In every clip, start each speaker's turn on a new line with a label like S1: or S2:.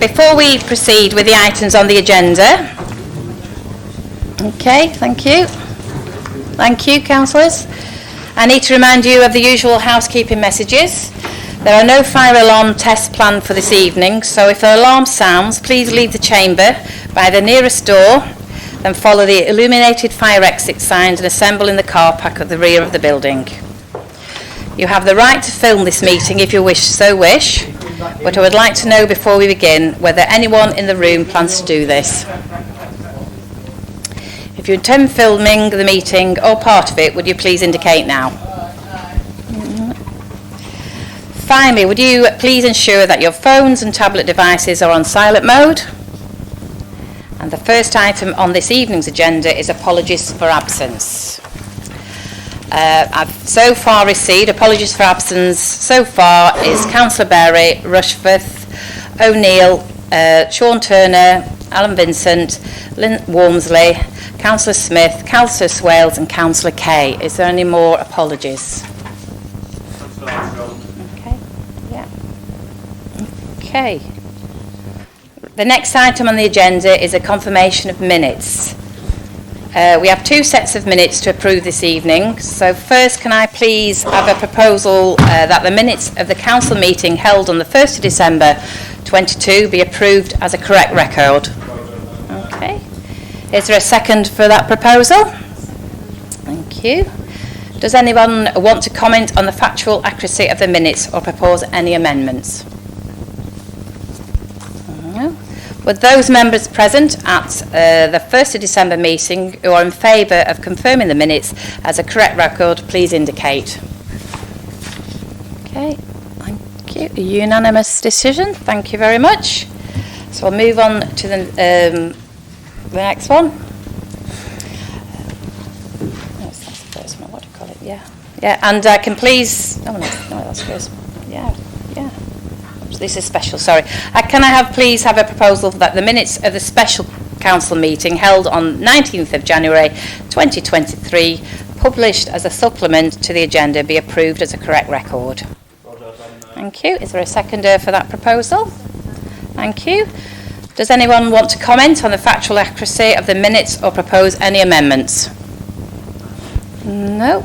S1: Before we proceed with the items on the agenda, okay, thank you. Thank you, councillors. I need to remind you of the usual housekeeping messages. There are no fire alarm tests planned for this evening, so if an alarm sounds, please leave the chamber by the nearest door, then follow the illuminated fire exit signs and assemble in the car park at the rear of the building. You have the right to film this meeting if you wish, but I would like to know before we begin whether anyone in the room plans to do this. If you intend filming the meeting or part of it, would you please indicate now? Finally, would you please ensure that your phones and tablet devices are on silent mode? And the first item on this evening's agenda is apologies for absence. I've so far received apologies for absence so far is Councillor Berry, Rushforth, O'Neill, Sean Turner, Alan Vincent, Lynn Walmsley, Councillor Smith, Councillor Swales and Councillor Kay. Is there any more apologies? Okay, yeah. Okay. The next item on the agenda is a confirmation of minutes. We have two sets of minutes to approve this evening. So first, can I please have a proposal that the minutes of the council meeting held on the 1st of December 22 be approved as a correct record? Okay. Is there a second for that proposal? Thank you. Does anyone want to comment on the factual accuracy of the minutes or propose any amendments? No. Would those members present at the 1st of December meeting who are in favour of confirming the minutes as a correct record, please indicate. Okay, thank you. A unanimous decision. Thank you very much. So we'll move on to the next one. That's the first one. What do you call it? Yeah. And can please. No, that's first. Yeah. This is special, sorry. Can I please have a proposal that the minutes of the special council meeting held on 19th of January 2023, published as a supplement to the agenda, be approved as a correct record? Thank you. Is there a seconder for that proposal? Thank you. Does anyone want to comment on the factual accuracy of the minutes or propose any amendments? No.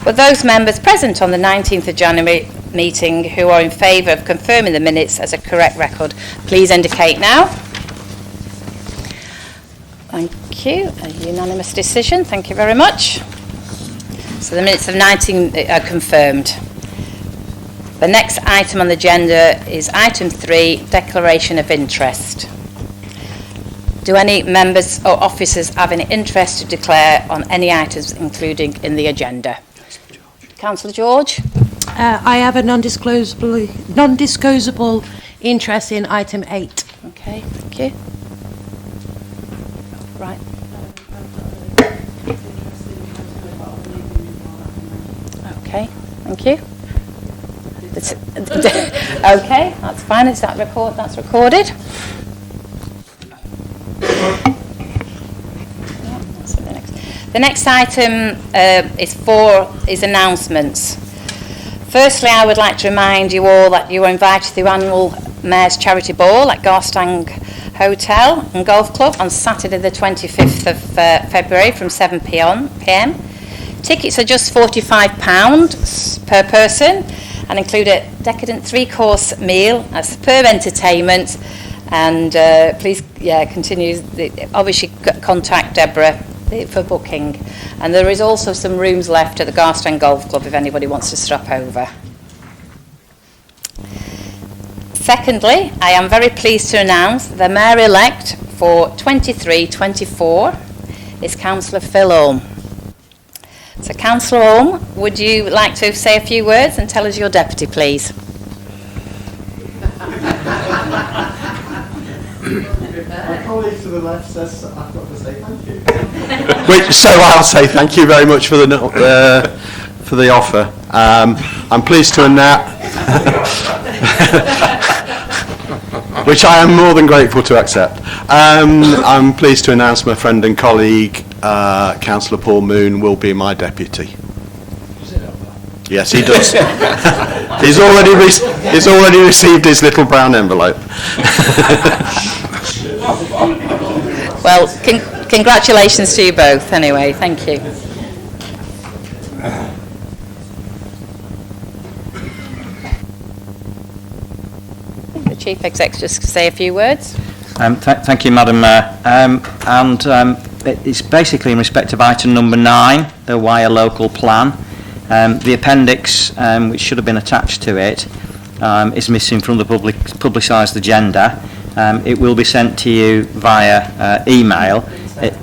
S1: Would those members present on the 19th of January meeting who are in favour of confirming the minutes as a correct record, please indicate now. Thank you. A unanimous decision. Thank you very much. So the minutes of 19 are confirmed. The next item on the agenda is item 3, declaration of interest. Do any members or officers have any interest to declare on any items included in the agenda? Councillor George?
S2: I have a non-disclosable interest in item 8.
S1: Okay, thank you. Right. Okay, thank you. Okay, that's fine. Is that that's recorded? The next item is announcements. Firstly, I would like to remind you all that you are invited to the annual Mayor's Charity Ball at Garstang Hotel and Golf Club on Saturday the 25th of February from 7 p.m. Tickets are just £45 per person and include a decadent 3-course meal, a superb entertainment, and please continue. Obviously, contact Deborah for booking, and there is also some rooms left at the Garstang Golf Club if anybody wants to stop over. Secondly, I am very pleased to announce the Mayor-elect for 23-24 is Councillor Phil Orme. So Councillor Orme, would you like to say a few words and tell us your deputy, please?
S3: My colleague to the left says I've got to say thank you.
S4: So I'll say thank you very much for the offer. I'm pleased to announce, which I am more than grateful to accept. I'm pleased to announce my friend and colleague, Councillor Paul Moon, will be my deputy. Yes, he does. he's already received his little brown envelope.
S1: Well, congratulations to you both anyway, thank you. The Chief Executive just say a few words.
S5: Thank you, Madam Mayor. It's basically in respect of item number 9, the Wyre local plan. The appendix, which should have been attached to it, is missing from the publicised agenda. It will be sent to you via email.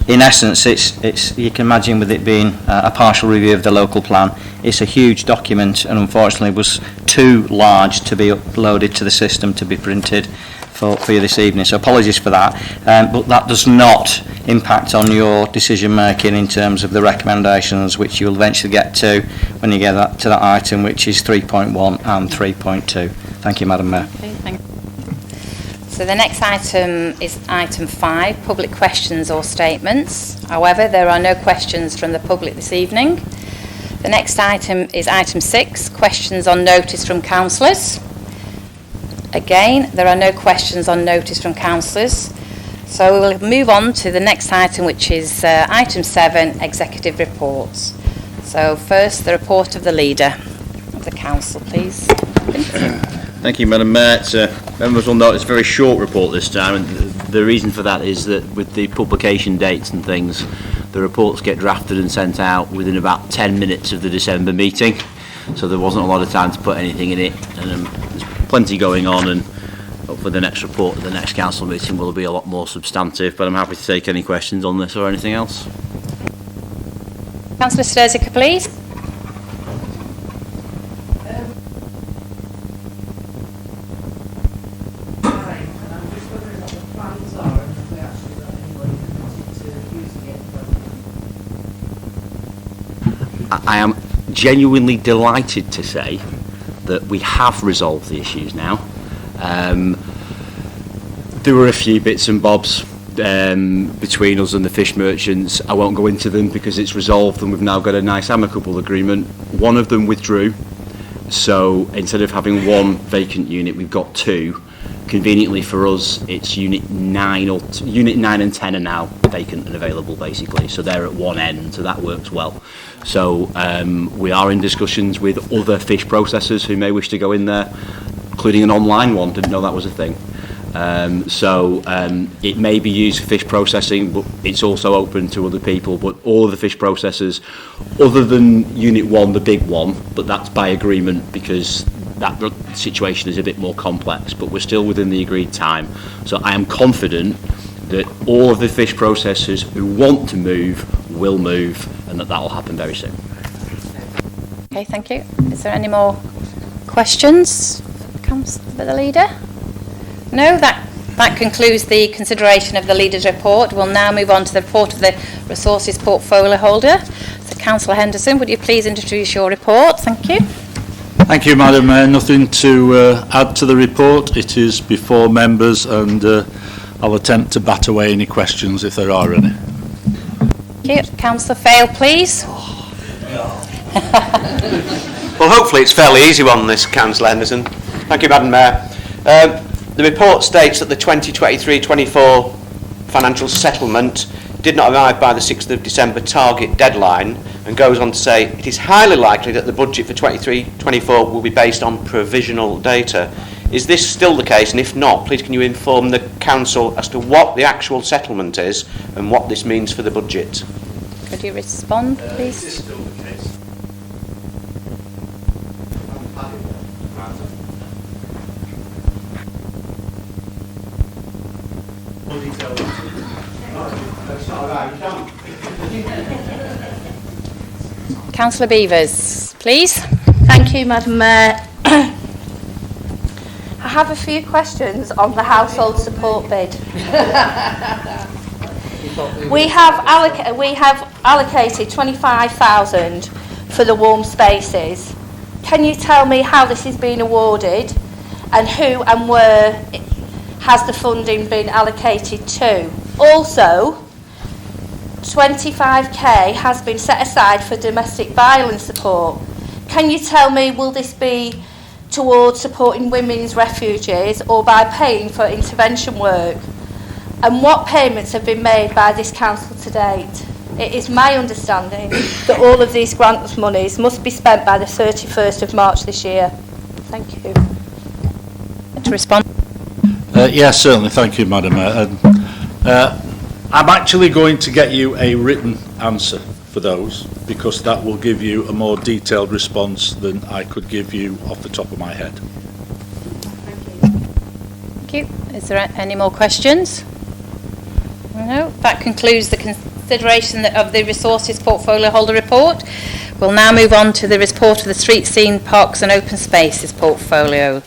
S5: In essence, it's you can imagine with it being a partial review of the local plan, it's a huge document and unfortunately was too large to be uploaded to the system to be printed for you this evening. So apologies for that, but that does not impact on your decision making in terms of the recommendations which you'll eventually get to when you get to that item, which is 3.1 and 3.2. Thank you, Madam Mayor.
S1: Okay, thank you. So the next item is item 5, public questions or statements. However, there are no questions from the public this evening. The next item is item 6, questions on notice from councillors. Again, there are no questions on notice from councillors. So we'll move on to the next item, which is item 7, executive reports. So first, the report of the leader of the council, please.
S6: Thank you, Madam Mayor. Members will note it's a very short report this time, and the reason for that is that with the publication dates and things, the reports get drafted and sent out within about 10 minutes of the December meeting, so there wasn't a lot of time to put anything in it, and there's plenty going on, and hopefully the next report at the next council meeting will be a lot more substantive, but I'm happy to take any questions on this or anything else.
S1: Councillor Sturzica, please.
S6: I am genuinely delighted to say that we have resolved the issues now. There were a few bits and bobs between us and the fish merchants. I won't go into them because it's resolved and we've now got a nice amicable agreement. One of them withdrew, so instead of having one vacant unit, we've got 2. Conveniently for us, it's unit 9 and 10 are now vacant and available basically, so they're at one end, so that works well. So we are in discussions with other fish processors who may wish to go in there, including an online one. Didn't know that was a thing. It may be used for fish processing, but it's also open to other people. But all of the fish processors, other than Unit 1, the big one, but that's by agreement because that situation is a bit more complex, but we're still within the agreed time. So I am confident that all of the fish processors who want to move will move, and that will happen very soon.
S1: Okay, thank you. Is there any more questions for the leader? No, that concludes the consideration of the leader's report. We'll now move on to the report of the resources portfolio holder. So Councillor Henderson, would you please introduce your report? Thank you.
S7: Thank you, Madam Mayor. Nothing to add to the report. It is before members, and I'll attempt to bat away any questions if there are any.
S1: Thank you. Councillor Fail, please.
S4: Well, hopefully it's a fairly easy one, this, Councillor Henderson. Thank you, Madam Mayor. The report states that the 2023-24 financial settlement did not arrive by the 6th of December target deadline, and goes on to say it is highly likely that the budget for 23-24 will be based on provisional data. Is this still the case, and if not, please can you inform the Council as to what the actual settlement is and what this means for the budget?
S1: Could you respond, please?
S4: It is still the case.
S1: Councillor Beavers, please.
S8: Thank you, Madam Mayor. I have a few questions on the household support bid. We have allocated 25,000 for the warm spaces. Can you tell me how this has been awarded and who and where has the funding been allocated to? Also, 25k has been set aside for domestic violence support. Can you tell me, will this be towards supporting women's refuges or by paying for intervention work? And what payments have been made by this council to date? It is my understanding that all of these grant monies must be spent by the 31st of March this year. Thank you.
S1: To respond.
S7: Yes, certainly. Thank you, Madam Mayor. I'm actually going to get you a written answer for those, because that will give you a more detailed response than I could give you off the top of my head.
S1: Thank you. Is there any more questions? No. That concludes the consideration of the Resources Portfolio Holder Report. We'll now move on to the report of the Street Scene, Parks and Open Spaces Portfolio.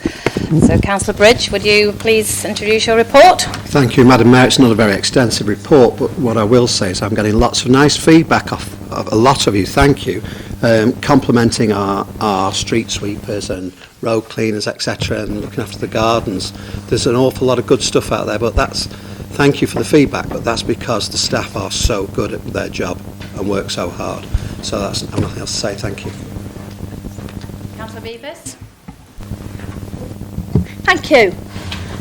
S1: So, Councillor Bridge, would you please introduce your report?
S9: Thank you, Madam Mayor. It's not a very extensive report, but what I will say is I'm getting lots of nice feedback off of a lot of you. Thank you. Complimenting our street sweepers and road cleaners, etc., and looking after the gardens. There's an awful lot of good stuff out there, but thank you for the feedback, but that's because the staff are so good at their job and work so hard. So I've nothing else to say. Thank you.
S1: Councillor Bevis?
S8: Thank you.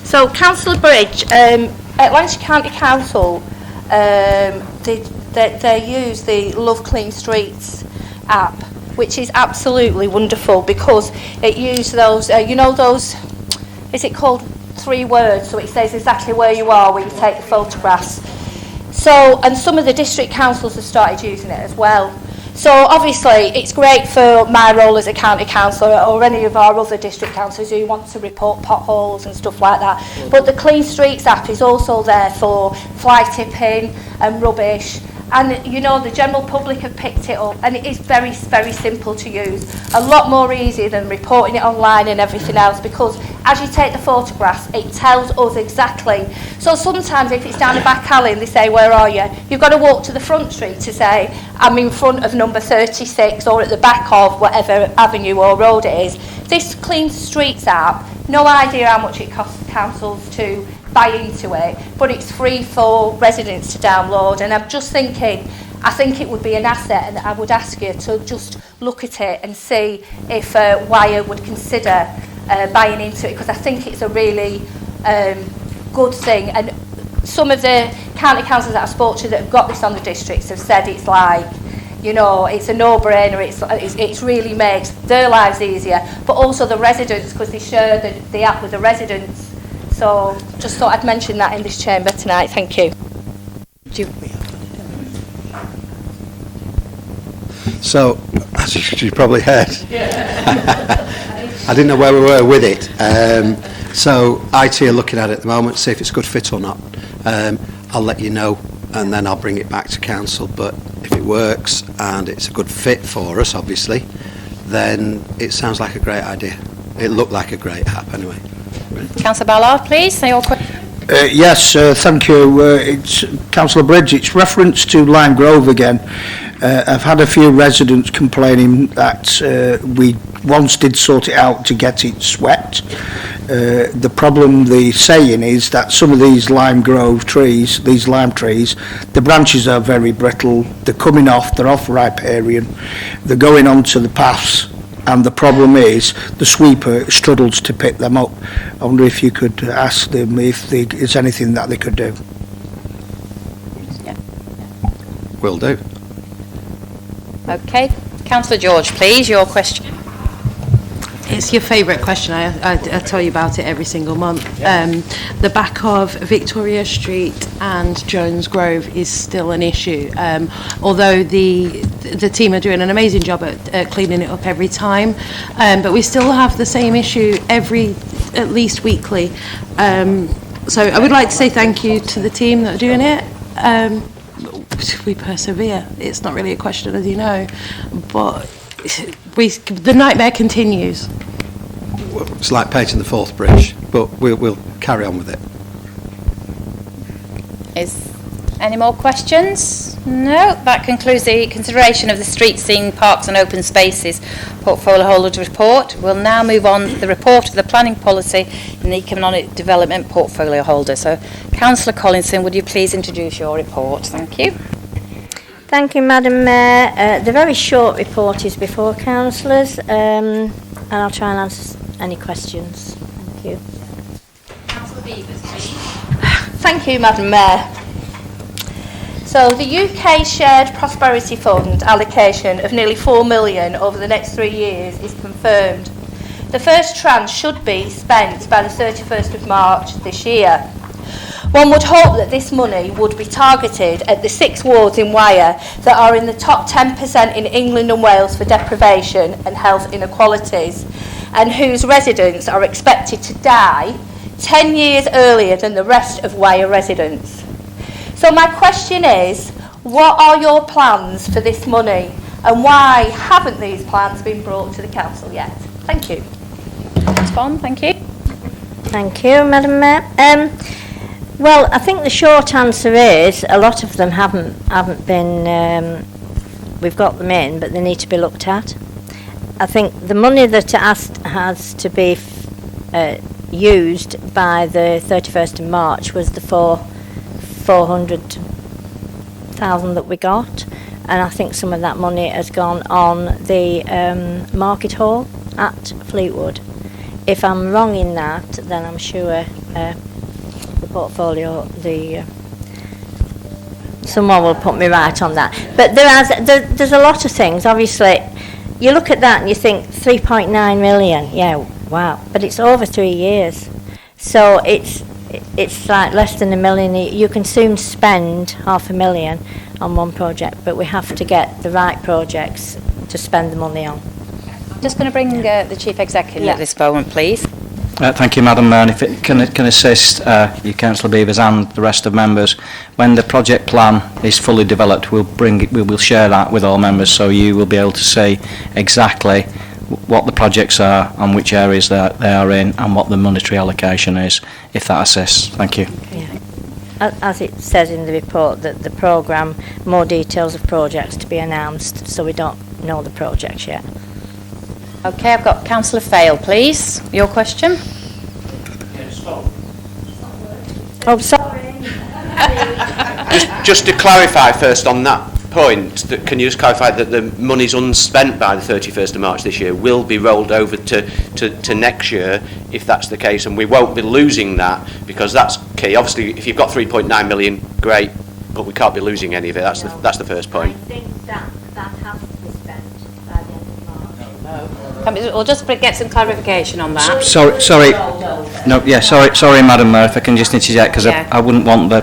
S8: So, Councillor Bridge, at Lancashire County Council, they use the Love Clean Streets app, which is absolutely wonderful because it uses those, is it called 3 words? So it says exactly where you are when you take the photographs. So, and some of the district councils have started using it as well. So obviously it's great for my role as a county councillor or any of our other district councillors who want to report potholes and stuff like that. But the Clean Streets app is also there for fly tipping and rubbish. And the general public have picked it up, and it is very, very simple to use. A lot more easy than reporting it online and everything else, because as you take the photographs, it tells us exactly. So sometimes if it's down a back alley and they say, where are you? You've got to walk to the front street to say, I'm in front of number 36 or at the back of whatever avenue or road it is. This Clean Streets app, no idea how much it costs councils to buy into it, but it's free for residents to download, and I'm just thinking, I think it would be an asset, and I would ask you to just look at it and see if Wire would consider buying into it, because I think it's a really good thing. And some of the county councils that I've spoken to that have got this on the districts have said it's like, it's a no-brainer, it really makes their lives easier, but also the residents, because they share the app with the residents. So just thought I'd mention that in this chamber tonight. Thank you.
S9: So, as you probably heard, I didn't know where we were with it. So IT are looking at it at the moment, see if it's a good fit or not. I'll let you know, and then I'll bring it back to council. But if it works and it's a good fit for us, obviously, then it sounds like a great idea. It looked like a great app anyway.
S1: Councillor Ballard, please, say your question.
S10: Yes, thank you. It's Councillor Bridge. It's reference to Lime Grove again. I've had a few residents complaining that we once did sort it out to get it swept. The problem they're saying is that some of these lime grove trees, these lime trees, the branches are very brittle. They're coming off. They're off riparian. They're going onto the paths. And the problem is the sweeper struggles to pick them up. I wonder if you could ask them if there's anything that they could do.
S1: Yeah.
S9: Will do.
S1: Okay. Councillor George, please, your question.
S2: It's your favourite question. I tell you about it every single month. The back of Victoria Street and Jones Grove is still an issue. Although the team are doing an amazing job at cleaning it up every time, but we still have the same issue at least weekly. So I would like to say thank you to the team that are doing it. We persevere. It's not really a question, as you know, but the nightmare continues.
S9: It's like painting the fourth bridge, but we'll carry on with it.
S1: Is any more questions? No. That concludes the consideration of the Street Scene, Parks and Open Spaces Portfolio Holder Report. We'll now move on to the report of the Planning Policy and the Economic Development Portfolio Holder. So, Councillor Collinson, would you please introduce your report? Thank you.
S11: Thank you, Madam Mayor. The very short report is before councillors, and I'll try and answer any questions. Thank you.
S1: Councillor Beavers, please.
S8: Thank you, Madam Mayor. So the UK Shared Prosperity Fund allocation of nearly 4 million over the next 3 years is confirmed. The first tranche should be spent by the 31st of March this year. One would hope that this money would be targeted at the 6 wards in Wyre that are in the top 10% in England and Wales for deprivation and health inequalities, and whose residents are expected to die 10 years earlier than the rest of Wyre residents. So my question is, what are your plans for this money, and why haven't these plans been brought to the council yet? Thank you.
S1: Respond, thank you.
S11: Thank you, Madam Mayor. Well, I think the short answer is a lot of them haven't been. We've got them in, but they need to be looked at. I think the money that has to be used by the 31st of March was the 400,000 that we got, and I think some of that money has gone on the market hall at Fleetwood. If I'm wrong in that, then I'm sure the portfolio, someone will put me right on that. But there's a lot of things. Obviously, you look at that and you think 3.9 million. Yeah, wow. But it's over 3 years, so it's like less than $1 million. You can soon spend $500,000 on one project, but we have to get the right projects to spend the money on.
S1: Just going to bring the Chief Executive at this moment, please.
S5: Thank you, Madam Mayor. And if it can assist you, Councillor Beavers, and the rest of members, when the project plan is fully developed, we will share that with all members, so you will be able to see exactly what the projects are and which areas they are in, and what the monetary allocation is, if that assists. Thank you.
S11: Yeah. As it says in the report, that the programme, more details of projects to be announced, so we don't know the projects yet.
S1: Okay, I've got Councillor Fail, please. Your question?
S11: Oh, sorry.
S4: Just to clarify first on that point, can you just clarify that the monies unspent by the 31st of March this year will be rolled over to next year, if that's the case, and we won't be losing that, because that's key. Obviously, if you've got 3.9 million, great, but we can't be losing any of it. That's the first point.
S11: I think that has to be spent by the end of March.
S1: We'll just get some clarification on that.
S5: Sorry. No, yeah, sorry, Madam Mayor, if I can just interject, because I wouldn't want the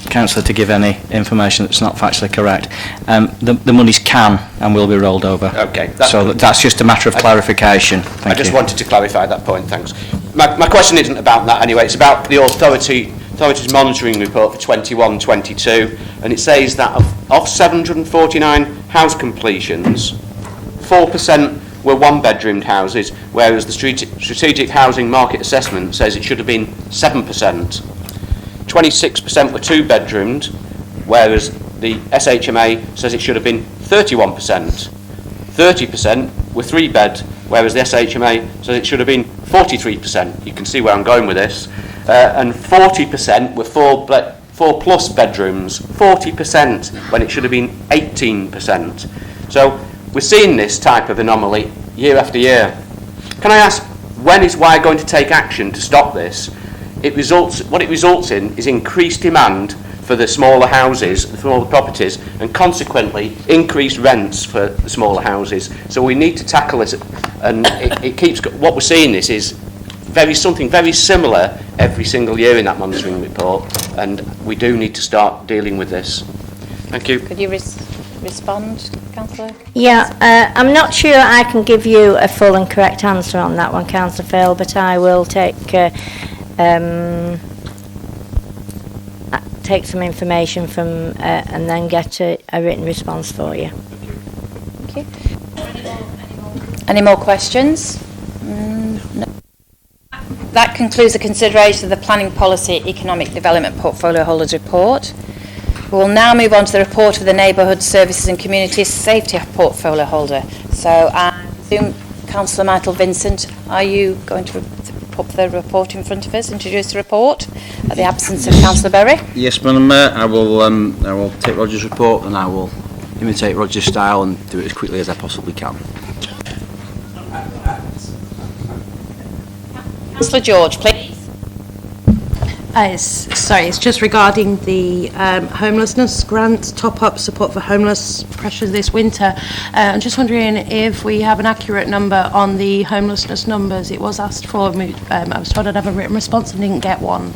S5: councillor to give any information that's not factually correct. The monies can and will be rolled over.
S4: Okay.
S5: That's just a matter of clarification. Thank you.
S4: I just wanted to clarify that point. Thanks. My question isn't about that anyway. It's about the authority's monitoring report for 21-22, and it says that of 749 house completions, 4% were one-bedroomed houses, whereas the strategic housing market assessment says it should have been 7%. 26% were two-bedroomed, whereas the SHMA says it should have been 31%. 30% were three-bed, whereas the SHMA says it should have been 43%. You can see where I'm going with this. And 40% were four-plus bedrooms, 40%, when it should have been 18%. So we're seeing this type of anomaly year after year. Can I ask, when is Wyre going to take action to stop this? What it results in is increased demand for the smaller houses, the smaller properties, and consequently increased rents for the smaller houses. So we need to tackle this, and it keeps. What we're seeing is something very similar every single year in that monitoring report, and we do need to start dealing with this. Thank you.
S1: Could you respond, Councillor?
S11: Yeah, I'm not sure I can give you a full and correct answer on that one, Councillor Phil, but I will take some information from and then get a written response for you.
S1: Thank you. Any more questions? No. That concludes the consideration of the Planning Policy Economic Development Portfolio Holders Report. We will now move on to the report of the Neighbourhood Services and Community Safety Portfolio Holder. So I assume Councillor Michael Vincent, are you going to put the report in front of us, introduce the report, at the absence of Councillor Berry.
S6: Yes, Madam Mayor, I will take Roger's report and I will imitate Roger's style and do it as quickly as I possibly can.
S1: Councillor George, please.
S2: It's just regarding the homelessness grant top-up support for homeless pressures this winter. I'm just wondering if we have an accurate number on the homelessness numbers. It was asked for. I was told I'd have a written response and didn't get one.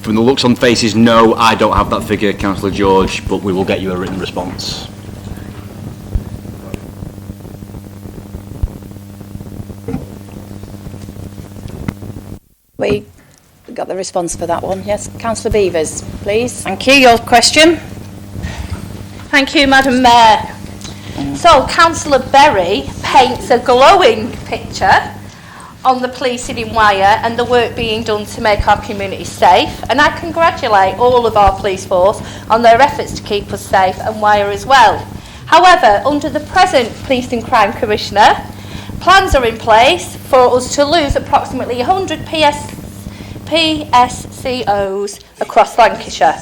S6: From the looks on faces, no, I don't have that figure, Councillor George, but we will get you a written response.
S1: We got the response for that one. Yes, Councillor Beavers, please. Thank you. Your question?
S8: Thank you, Madam Mayor. So, Councillor Berry paints a glowing picture on the policing in Wyre and the work being done to make our community safe. And I congratulate all of our police force on their efforts to keep us safe and Wyre as well. However, under the present Police and Crime Commissioner, plans are in place for us to lose approximately 100 PSCOs across Lancashire.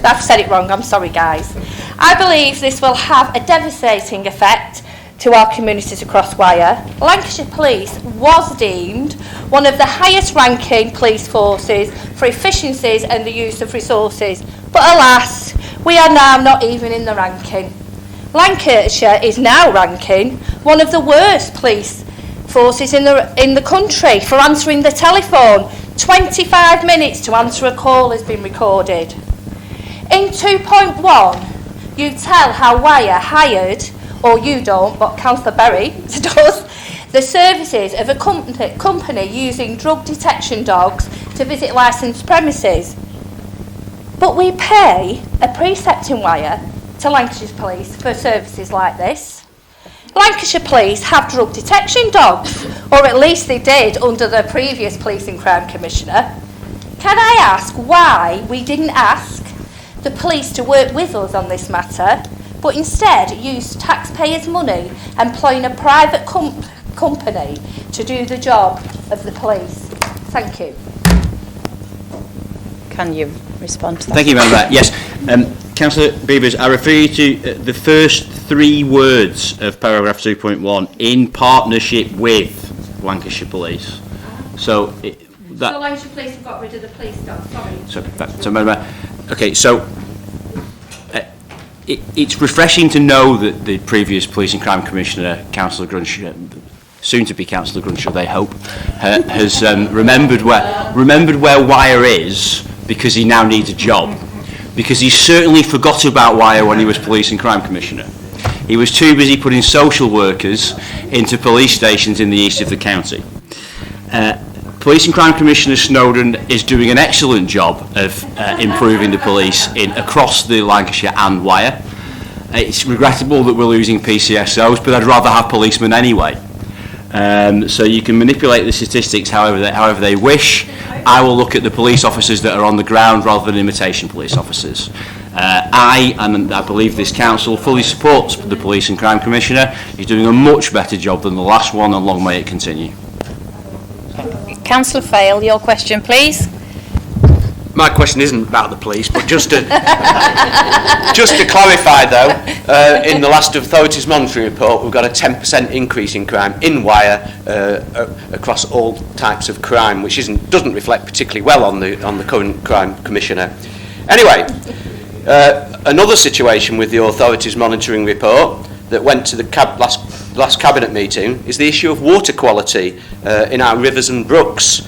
S8: I've said it wrong, I'm sorry guys. I believe this will have a devastating effect to our communities across Wyre. Lancashire Police was deemed one of the highest ranking police forces for efficiencies and the use of resources. But alas, we are now not even in the ranking. Lancashire is now ranking one of the worst police forces in the country for answering the telephone. 25 minutes to answer a call has been recorded. In 2.1, you tell how Wyre hired, or you don't, but Councillor Berry does, the services of a company using drug detection dogs to visit licensed premises. But we pay a precept in Wyre to Lancashire Police for services like this. Lancashire Police have drug detection dogs, or at least they did under the previous Police and Crime Commissioner. Can I ask why we didn't ask the police to work with us on this matter, but instead used taxpayers' money employing a private company to do the job of the police? Thank you.
S1: Can you respond to that?
S6: Thank you, Madam Mayor. Yes, Councillor Beavers, I refer you to the first 3 words of paragraph 2.1, in partnership with Lancashire Police. So
S8: Lancashire Police have got rid of the police dog, sorry.
S6: So Madam Mayor, okay, so it's refreshing to know that the previous Police and Crime Commissioner, Councillor Grunshaw, soon to be Councillor Grunshaw, they hope, has remembered where Wyre is because he now needs a job. Because he certainly forgot about Wyre when he was Police and Crime Commissioner. He was too busy putting social workers into police stations in the east of the county. Police and Crime Commissioner Snowden is doing an excellent job of improving the police across the Lancashire and Wyre. It's regrettable that we're losing PCSOs, but I'd rather have policemen anyway. So you can manipulate the statistics however they wish. I will look at the police officers that are on the ground rather than imitation police officers. I believe this council fully supports the Police and Crime Commissioner. He's doing a much better job than the last one, and long may it continue.
S1: Councillor Fail, your question, please.
S4: My question isn't about the police, but just to clarify though, in the last Authorities Monitoring Report, we've got a 10% increase in crime in Wyre across all types of crime, which doesn't reflect particularly well on the current Crime Commissioner. Anyway, another situation with the Authorities Monitoring Report that went to the last Cabinet meeting is the issue of water quality in our rivers and brooks.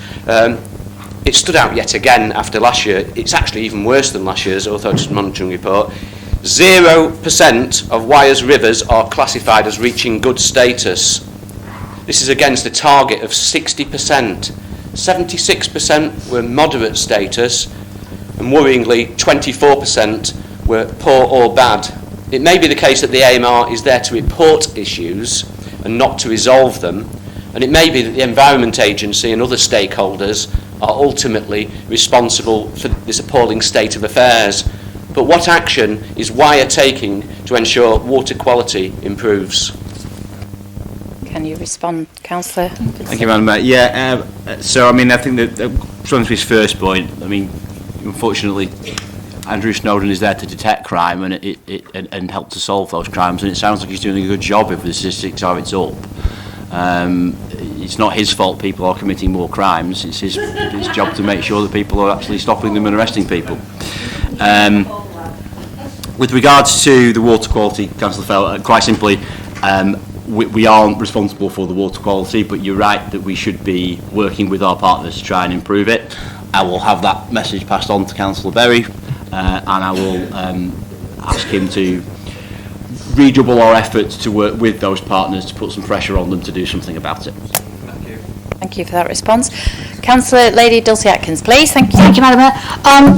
S4: It stood out yet again after last year. It's actually even worse than last year's Authorities Monitoring Report. 0% of Wyre's rivers are classified as reaching good status. This is against the target of 60%. 76% were moderate status, and worryingly 24% were poor or bad. It may be the case that the AMR is there to report issues and not to resolve them, and it may be that the Environment Agency and other stakeholders are ultimately responsible for this appalling state of affairs. But what action is Wyre taking to ensure water quality improves?
S1: Can you respond, Councillor?
S6: Thank you, Madam Mayor. Yeah, so I mean, I think that, to his first point, I mean, unfortunately, Andrew Snowden is there to detect crime and help to solve those crimes, and it sounds like he's doing a good job if the statistics are it's up. It's not his fault people are committing more crimes. It's his job to make sure that people are actually stopping them and arresting people. With regards to the water quality, Councillor Fell, quite simply, we aren't responsible for the water quality, but you're right that we should be working with our partners to try and improve it. I will have that message passed on to Councillor Berry, and I will ask him to redouble our efforts to work with those partners to put some pressure on them to do something about it.
S1: Thank you for that response. Councillor Lady Dulcie Atkins, please. Thank you.
S12: Thank you, Madam Mayor.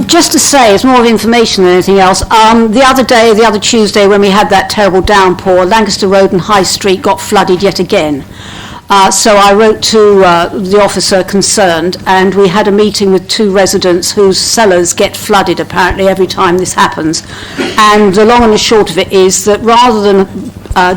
S12: Just to say, it's more of information than anything else. The other Tuesday, when we had that terrible downpour, Lancaster Road and High Street got flooded yet again. So I wrote to the officer concerned, and we had a meeting with 2 residents whose cellars get flooded apparently every time this happens. And the long and the short of it is that rather than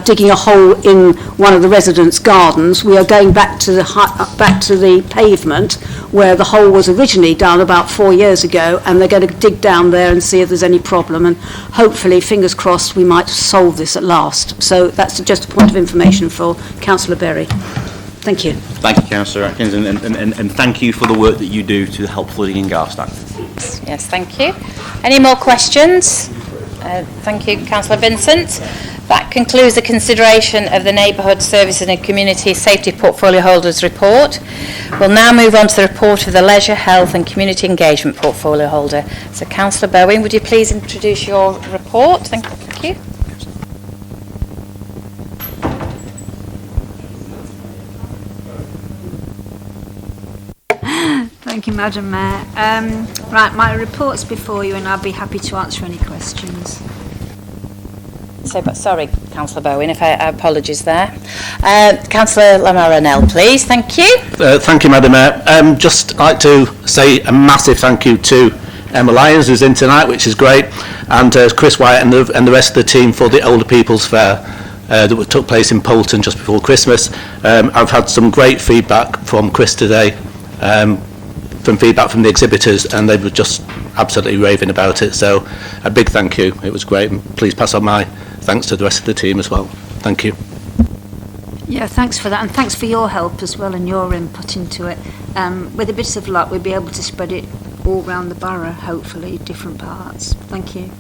S12: digging a hole in one of the residents' gardens, we are going back to the pavement where the hole was originally done about 4 years ago, and they're going to dig down there and see if there's any problem, and hopefully, fingers crossed, we might solve this at last. So that's just a point of information for Councillor Berry. Thank you.
S6: Thank you, Councillor Atkins, and thank you for the work that you do to help flooding in Garstang.
S1: Yes, thank you. Any more questions? Thank you, Councillor Vincent. That concludes the consideration of the Neighbourhood Services and Community Safety Portfolio Holders Report. We'll now move on to the report of the Leisure, Health and Community Engagement Portfolio Holder. So, Councillor Bowen, would you please introduce your report? Thank you.
S13: Thank you, Madam Mayor. Right, my report's before you, and I'll be happy to answer any questions.
S1: So, but sorry, Councillor Bowen, if I apologies there. Councillor Lamaranel, please. Thank you.
S14: Thank you, Madam Mayor. Just like to say a massive thank you to Emma Lyons, who's in tonight, which is great, and Chris Wyatt and the rest of the team for the Older People's Fair that took place in Poulton just before Christmas. I've had some great feedback from Chris today, from feedback from the exhibitors, and they were just absolutely raving about it. So a big thank you. It was great, and please pass on my thanks to the rest of the team as well. Thank you.
S13: Yeah, thanks for that, and thanks for your help as well and your input into it. With a bit of luck, we'll be able to spread it all round the borough, hopefully, different parts. Thank you.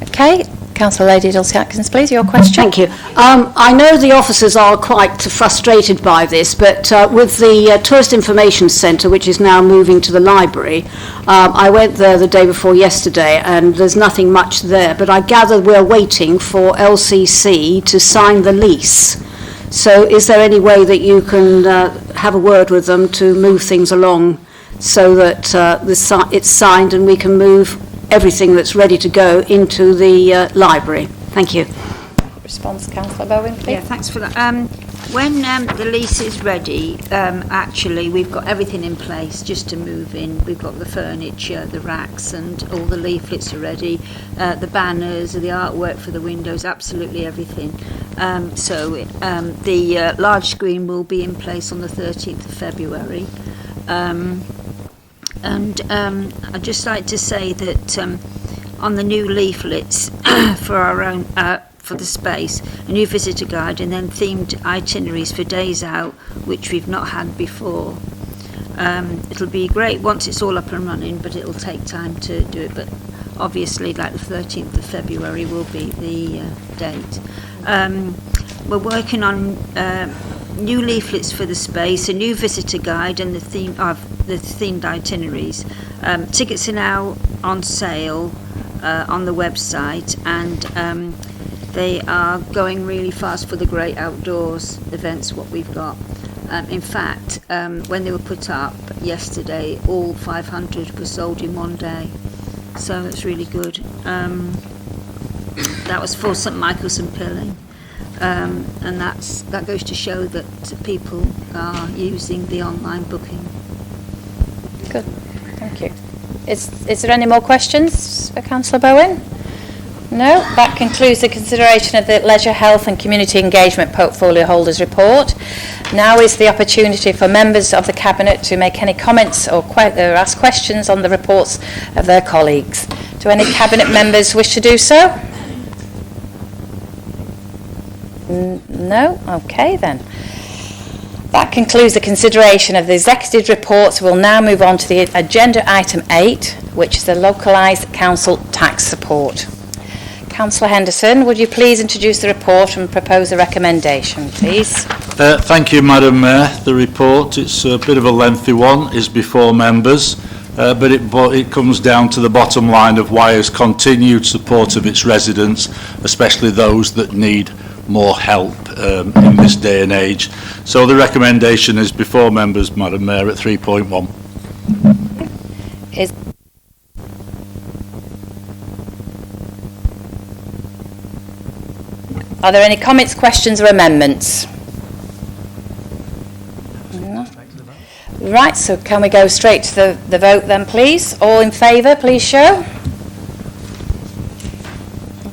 S1: Okay. Councillor Lady Dulcie Atkins, please, your question.
S12: Thank you. I know the officers are quite frustrated by this, but with the Tourist Information Centre, which is now moving to the library, I went there the day before yesterday, and there's nothing much there, but I gather we're waiting for LCC to sign the lease. So is there any way that you can have a word with them to move things along so that it's signed and we can move everything that's ready to go into the library? Thank you.
S1: Response, Councillor Bowen, please.
S13: Yeah, thanks for that. When the lease is ready, actually we've got everything in place just to move in. We've got the furniture, the racks, and all the leaflets are ready. The banners, the artwork for the windows, absolutely everything. The large screen will be in place on the 13th of February. I'd just like to say that on the new leaflets for our own for the space, a new visitor guide, and then themed itineraries for days out, which we've not had before. It'll be great once it's all up and running, but it'll take time to do it. But obviously, like the 13th of February will be the date. We're working on new leaflets for the space, a new visitor guide, and the themed itineraries. Tickets are now on sale on the website, and they are going really fast for the Great Outdoors events, what we've got. In fact, when they were put up yesterday, all 500 were sold in one day. So it's really good. That was for St Michael's and Pilling. And that goes to show that people are using the online booking.
S1: Good, thank you. Is there any more questions for Councillor Bowen? No, that concludes the consideration of the Leisure, Health and Community Engagement Portfolio Holders Report. Now is the opportunity for members of the Cabinet to make any comments or ask questions on the reports of their colleagues. Do any Cabinet members wish to do so? No? Okay then. That concludes the consideration of the executive reports. We'll now move on to the agenda item 8, which is the localised council tax support. Councillor Henderson, would you please introduce the report and propose a recommendation, please?
S7: Thank you, Madam Mayor. The report, it's a bit of a lengthy one, is before members, but it comes down to the bottom line of Wyre's continued support of its residents, especially those that need more help in this day and age. So the recommendation is before members, Madam Mayor, at 3.1.
S1: Are there any comments, questions or amendments? No. Right, so can we go straight to the vote then, please? All in favour, please show.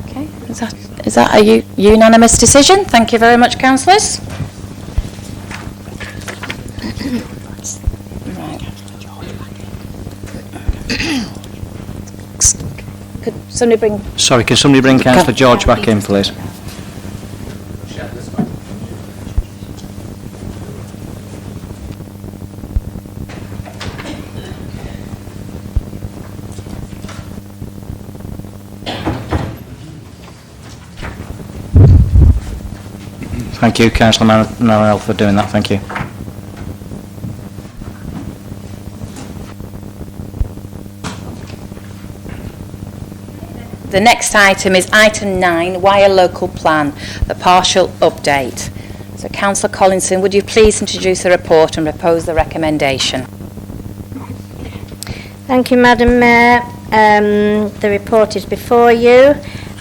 S1: Okay, is that a unanimous decision? Thank you very much, councillors. Could somebody bring...
S5: Sorry, can somebody bring Councillor George back in, please? Thank you, Councillor Narell, for doing that. Thank you.
S1: The next item is item 9, Wyre Local Plan, the partial update. So, Councillor Collinson, would you please introduce the report and propose the recommendation?
S11: Thank you, Madam Mayor. The report is before you,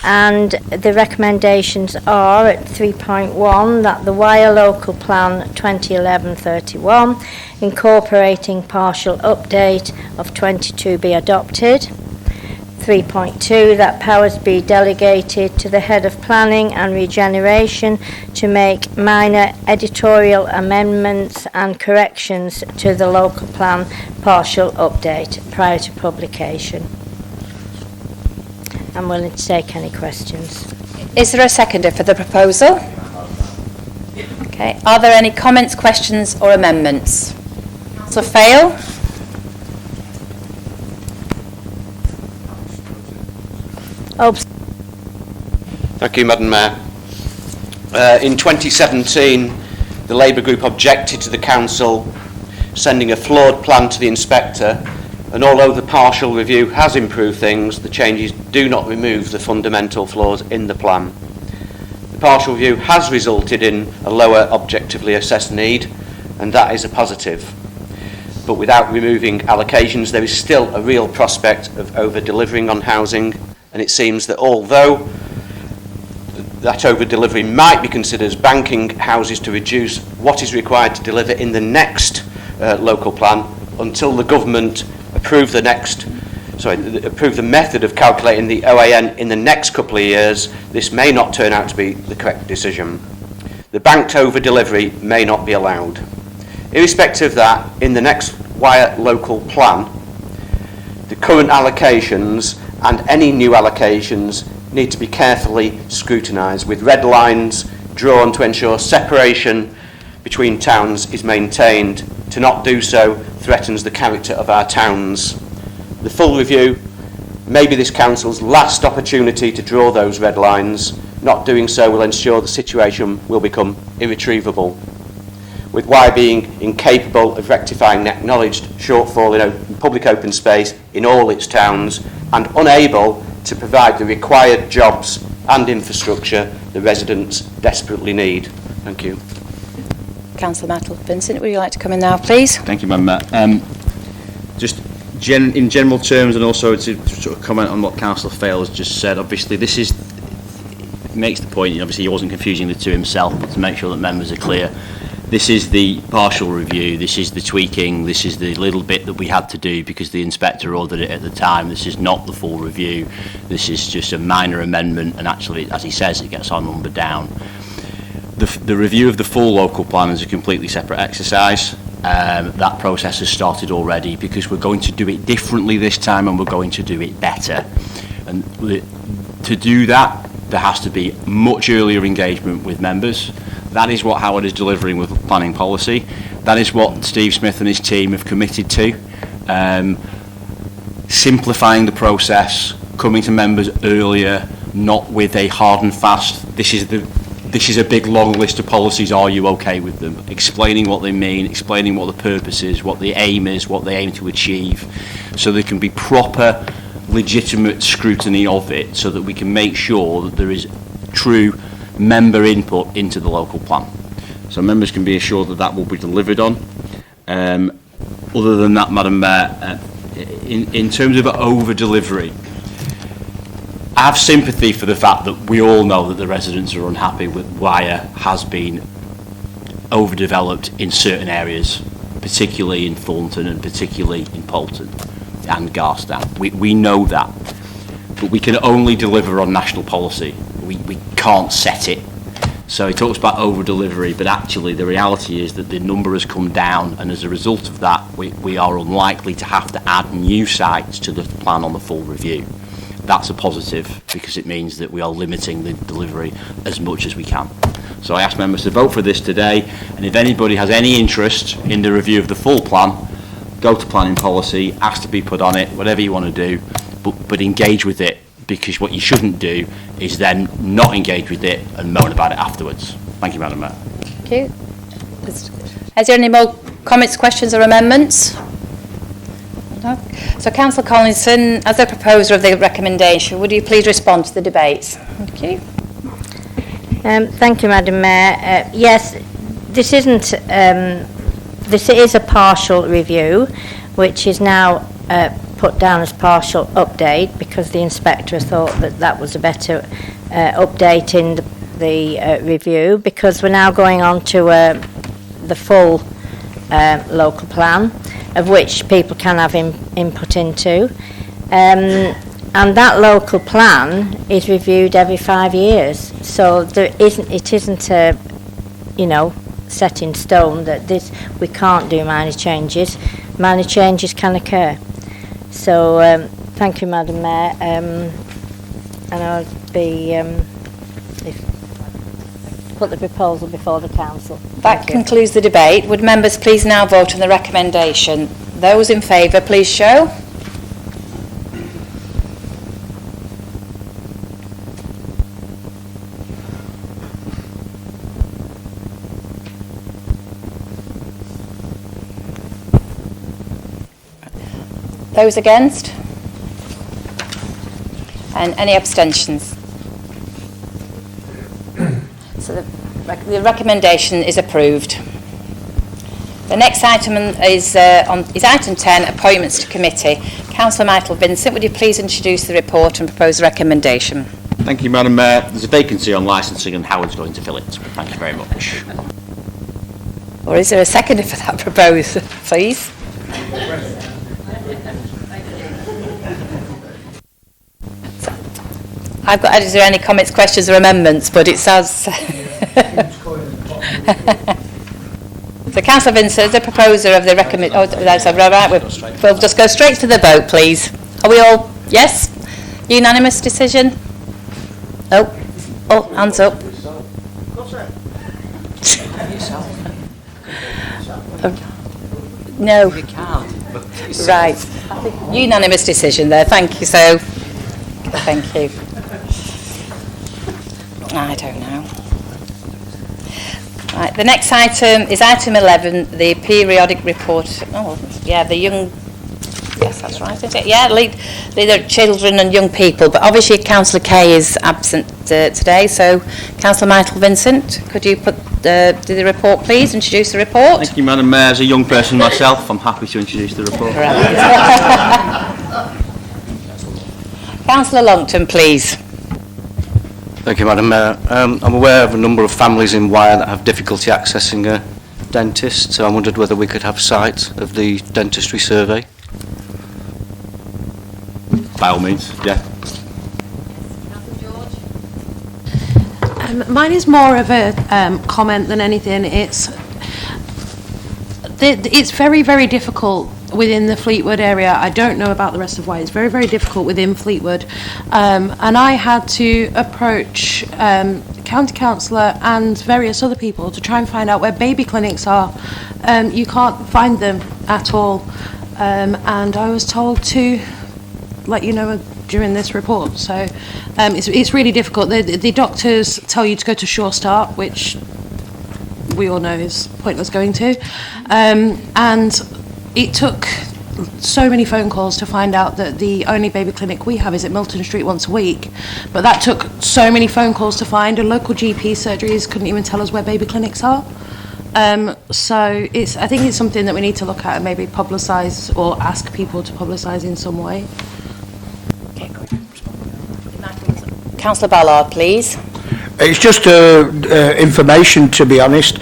S11: and the recommendations are at 3.1 that the Wyre Local Plan 2011-31 incorporating partial update of 22 be adopted. 3.2 that powers be delegated to the head of planning and regeneration to make minor editorial amendments and corrections to the local plan partial update prior to publication. I'm willing to take any questions.
S1: Is there a seconder for the proposal? Okay. Are there any comments, questions or amendments? Councillor Fail?
S4: Thank you, Madam Mayor. In 2017, the Labour Group objected to the Council sending a flawed plan to the Inspector, and although the partial review has improved things, the changes do not remove the fundamental flaws in the plan. The partial review has resulted in a lower objectively assessed need, and that is a positive. But without removing allocations, there is still a real prospect of over-delivering on housing, and it seems that although that over-delivery might be considered as banking houses to reduce what is required to deliver in the next local plan, until the government approve the method of calculating the OAN in the next couple of years, this may not turn out to be the correct decision. The banked over-delivery may not be allowed. Irrespective of that, in the next Wyre local plan, the current allocations and any new allocations need to be carefully scrutinised, with red lines drawn to ensure separation between towns is maintained. To not do so threatens the character of our towns. The full review may be this Council's last opportunity to draw those red lines. Not doing so will ensure the situation will become irretrievable, with Wyre being incapable of rectifying the acknowledged shortfall in public open space in all its towns and unable to provide the required jobs and infrastructure the residents desperately need. Thank you.
S1: Councillor Mattle. Vincent, would you like to come in now, please?
S6: Thank you, Madam Mayor. Just in general terms, and also to sort of comment on what Councillor Fail has just said, obviously this makes the point, obviously he wasn't confusing the two himself, but to make sure that members are clear, This is the partial review, this is the tweaking, this is the little bit that we had to do because the inspector ordered it at the time. This is not the full review, this is just a minor amendment, and actually, as he says, it gets our number down. The review of the full local plan is a completely separate exercise. That process has started already because we're going to do it differently this time and we're going to do it better. And to do that, there has to be much earlier engagement with members. That is what Howard is delivering with planning policy. That is what Steve Smith and his team have committed to. Simplifying the process, coming to members earlier, not with a hard and fast, this is a big long list of policies, are you okay with them? Explaining what they mean, explaining what the purpose is, what the aim is, what they aim to achieve, so there can be proper, legitimate scrutiny of it, so that we can make sure that there is true member input into the local plan. So members can be assured that that will be delivered on. Other than that, Madam Mayor, in terms of over-delivery, I have sympathy for the fact that we all know that the residents are unhappy with Wyre has been overdeveloped in certain areas, particularly in Thornton and particularly in Poulton and Garstang. We know that, but we can only deliver on national policy. We can't set it. So he talks about over-delivery, but actually the reality is that the number has come down, and as a result of that, we are unlikely to have to add new sites to the plan on the full review. That's a positive because it means that we are limiting the delivery as much as we can. So I ask members to vote for this today, and if anybody has any interest in the review of the full plan, go to planning policy, ask to be put on it, whatever you want to do, but engage with it, because what you shouldn't do is then not engage with it and moan about it afterwards. Thank you, Madam Mayor.
S1: Thank you. Is there any more comments, questions or amendments? No. So Councillor Collinson, as the proposer of the recommendation, would you please respond to the debates? Thank you.
S11: Thank you, Madam Mayor. Yes, this isn't. This is a partial review, which is now put down as partial update because the inspector thought that that was a better update in the review, because we're now going on to the full local plan, of which people can have input into. And that local plan is reviewed every 5 years. So it isn't a, set in stone that we can't do minor changes. Minor changes can occur. So thank you, Madam Mayor. And I'll be put the proposal before the council.
S1: That concludes the debate. Would members please now vote on the recommendation? Those in favour, please show. Those against? And any abstentions? So the recommendation is approved. The next item is item 10, appointments to committee. Councillor Michael Vincent, would you please introduce the report and propose the recommendation?
S6: Thank you, Madam Mayor. There's a vacancy on licensing and Howard's going to fill it. Thank you very much.
S1: Or is there a seconder for that proposal, please? Is there any comments, questions or amendments? But it says... So Councillor Vincent, the proposer of the recommendation... Oh, that's right. We'll just go straight to the vote, please. Are we all... Yes? Unanimous decision? Oh, hands up. No. You can't. Right. Unanimous decision there. Thank you. So, thank you. I don't know. Right, the next item is item 11, the periodic report. Oh, yeah, the young... Yes, that's right, isn't it? Yeah, leader children and young people. But obviously, Councillor Kay is absent today. So, Councillor Michael Vincent, could you do the report, please? Introduce the report.
S6: Thank you, Madam Mayor. As a young person myself, I'm happy to introduce the report.
S1: Councillor Longton, please.
S15: Thank you, Madam Mayor. I'm aware of a number of families in Wyre that have difficulty accessing dentist, so I wondered whether we could have sight of the dentistry survey.
S6: By all means, yeah.
S2: Mine is more of a comment than anything. It's very, very difficult within the Fleetwood area. I don't know about the rest of White. It's very, very difficult within Fleetwood. And I had to approach county councillor and various other people to try and find out where baby clinics are. You can't find them at all. And I was told to let you know during this report. So it's really difficult. The doctors tell you to go to Sure Start, which we all know is pointless going to. And it took so many phone calls to find out that the only baby clinic we have is at Milton Street once a week. But that took so many phone calls to find, and local GP surgeries couldn't even tell us where baby clinics are. So I think it's something that we need to look at and maybe publicise or ask people to publicise in some way.
S1: Councillor Ballard, please.
S10: It's just information, to be honest.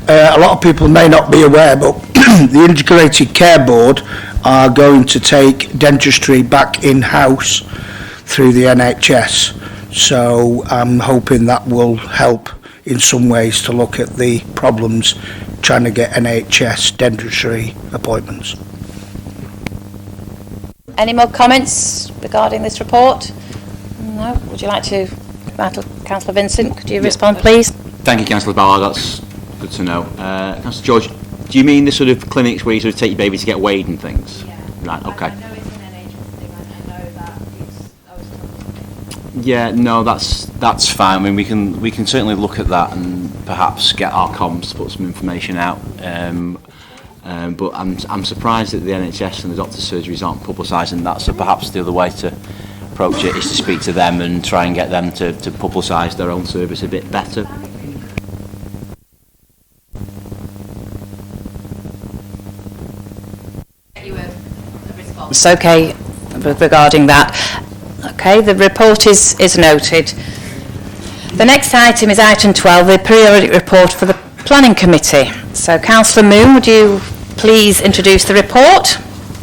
S10: A lot of people may not be aware, but the Integrated Care Board are going to take dentistry back in-house through the NHS. So I'm hoping that will help in some ways to look at the problems trying to get NHS dentistry appointments.
S1: Any more comments regarding this report? No. Would you like to, Councillor Vincent, could you respond, please?
S6: Thank you, Councillor Ballard. That's good to know. Councillor George, do you mean the sort of clinics where you sort of take your baby to get weighed and things? Yeah. Right, okay.
S2: I know it's an NHS thing, I know that I was told.
S6: Yeah, no, that's fine. I mean, we can certainly look at that and perhaps get our comms to put some information out. But I'm surprised that the NHS and the doctor's surgeries aren't publicising that. So perhaps the other way to approach it is to speak to them and try and get them to publicise their own service a bit better.
S1: It's okay regarding that. Okay, the report is noted. The next item is item 12, the periodic report for the Planning Committee. So, Councillor Moon, would you please introduce the report?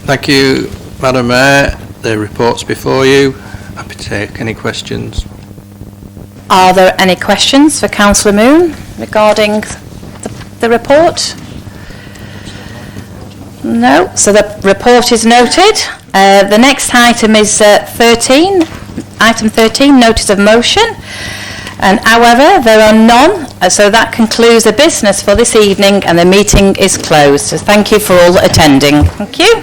S16: Thank you, Madam Mayor. The report's before you. Happy to take any questions.
S1: Are there any questions for Councillor Moon regarding the report? No, so the report is noted. The next item is 13, item 13, notice of motion. And however, there are none, so that concludes the business for this evening and the meeting is closed. So thank you for all attending. Thank you.